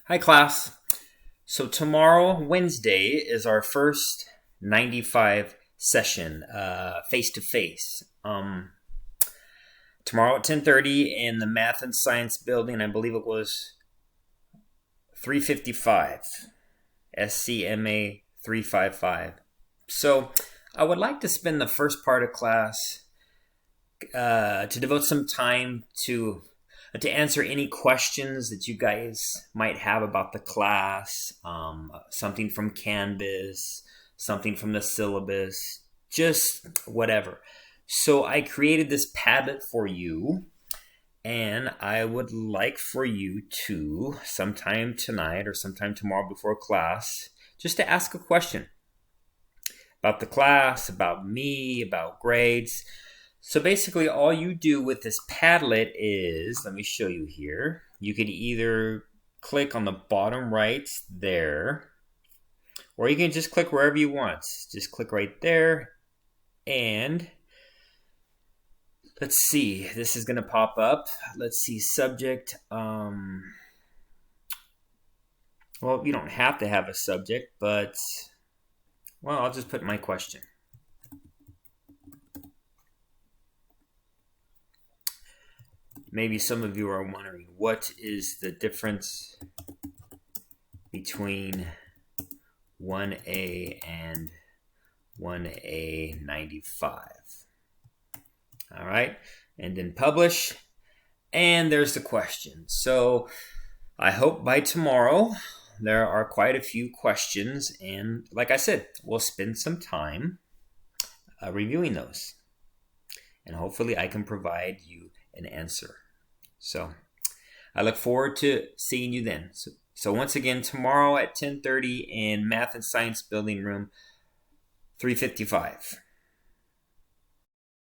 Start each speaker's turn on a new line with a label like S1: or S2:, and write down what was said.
S1: Hi, class. So tomorrow, Wednesday, is our first 95 session, face to face. Tomorrow at 10:30 in the Math and Science building. I believe it was 355, SCMA 355. So I would like to spend the first part of class to devote some time to answer any questions that you guys might have about the class, something from Canvas, something from the syllabus, just whatever. So I created this Padlet for you, and I would like for you to, sometime tonight or sometime tomorrow before class, just to ask a question about the class, about me, about grades. So basically all you do with this Padlet is, let me show you here. You could either click on the bottom right there, or you can just click wherever you want. Just click right there, and let's see, this is gonna pop up. Let's see, subject. Well, you don't have to have a subject, but, well, I'll just put my question. Maybe some of you are wondering, what is the difference between 1A and 1A 95? All right, and then publish, and there's the question. So I hope by tomorrow there are quite a few questions, and like I said, we'll spend some time reviewing those, and hopefully I can provide you an answer. So I look forward to seeing you then. So once again, tomorrow at 10:30 in Math and Science Building Room 355.